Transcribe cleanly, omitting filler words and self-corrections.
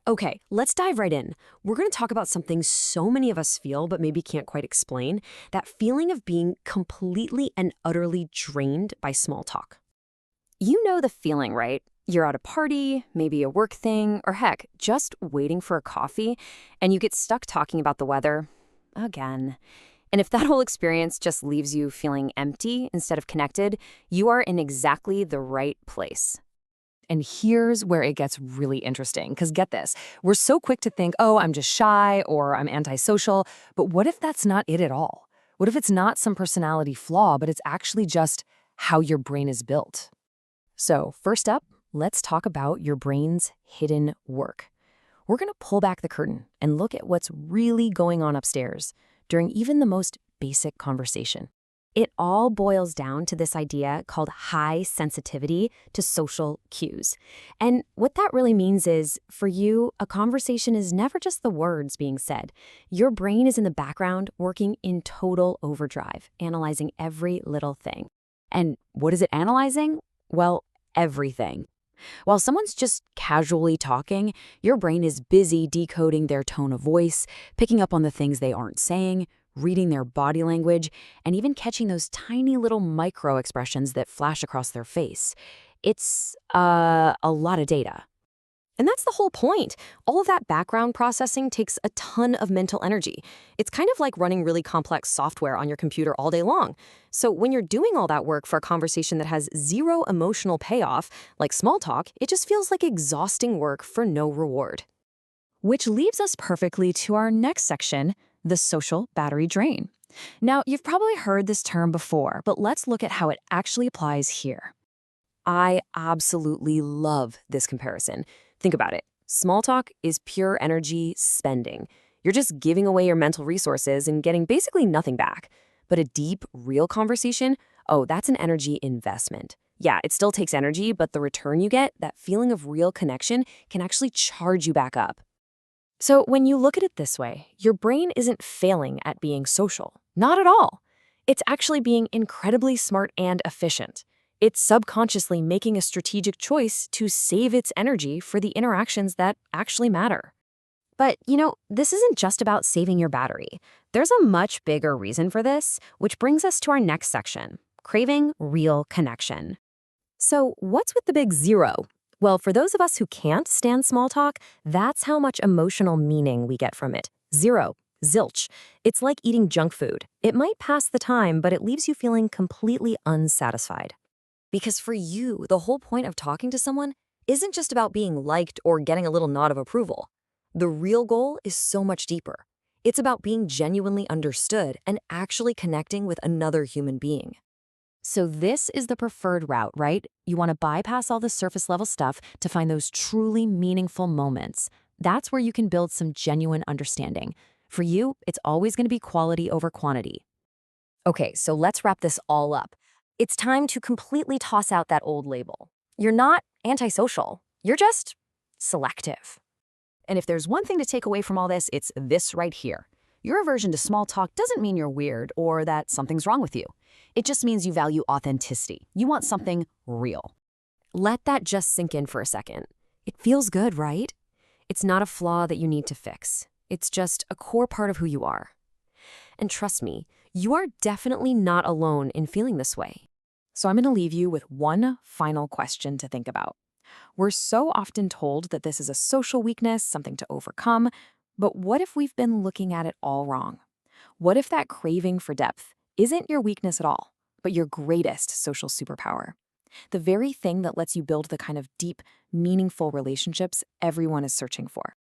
Okay, let's dive right in. We're going to talk about something so many of us feel but maybe can't quite explain, that feeling of being completely and utterly drained by small talk. You know the feeling, right? You're at a party, maybe a work thing, or heck, just waiting for a coffee, and you get stuck talking about the weather again. And if that whole experience just leaves you feeling empty instead of connected, you are in exactly the right place. And here's where it gets really interesting, because get this, we're so quick to think, oh, I'm just shy or I'm antisocial, but what if that's not it at all? What if it's not some personality flaw, but it's actually just how your brain is built? So, first up, let's talk about your brain's hidden work. We're going to pull back the curtain and look at what's really going on upstairs during even the most basic conversation. It all boils down to this idea called high sensitivity to social cues. And what that really means is, for you, a conversation is never just the words being said. Your brain is in the background working in total overdrive, analyzing every little thing. And what is it analyzing? Well, everything. While someone's just casually talking, your brain is busy decoding their tone of voice, picking up on the things they aren't saying, reading their body language, and even catching those tiny little micro expressions that flash across their face. It's a lot of data. And that's the whole point. All of that background processing takes a ton of mental energy. It's kind of like running really complex software on your computer all day long. So when you're doing all that work for a conversation that has zero emotional payoff, like small talk, it just feels like exhausting work for no reward. Which leads us perfectly to our next section, the social battery drain. Now, you've probably heard this term before, but let's look at how it actually applies here. I absolutely love this comparison. Think about it. Small talk is pure energy spending. You're just giving away your mental resources and getting basically nothing back. But a deep, real conversation, oh, that's an energy investment. Yeah, it still takes energy, but the return you get, that feeling of real connection, can actually charge you back up. So when you look at it this way, your brain isn't failing at being social. Not at all. It's actually being incredibly smart and efficient. It's subconsciously making a strategic choice to save its energy for the interactions that actually matter. But, this isn't just about saving your battery. There's a much bigger reason for this, which brings us to our next section, craving real connection. So, what's with the big zero? Well, for those of us who can't stand small talk, that's how much emotional meaning we get from it. Zero. Zilch. It's like eating junk food. It might pass the time, but it leaves you feeling completely unsatisfied. Because for you, the whole point of talking to someone isn't just about being liked or getting a little nod of approval. The real goal is so much deeper. It's about being genuinely understood and actually connecting with another human being. So this is the preferred route, right? You want to bypass all the surface level stuff to find those truly meaningful moments. That's where you can build some genuine understanding. For you, it's always going to be quality over quantity. Okay, so let's wrap this all up. It's time to completely toss out that old label. You're not antisocial. You're just selective. And if there's one thing to take away from all this, it's this right here. Your aversion to small talk doesn't mean you're weird or that something's wrong with you. It just means you value authenticity. You want something real. Let that just sink in for a second. It feels good, right? It's not a flaw that you need to fix. It's just a core part of who you are. And trust me, you are definitely not alone in feeling this way. So I'm going to leave you with one final question to think about. We're so often told that this is a social weakness, something to overcome, but what if we've been looking at it all wrong? What if that craving for depth isn't your weakness at all, but your greatest social superpower? The very thing that lets you build the kind of deep, meaningful relationships everyone is searching for.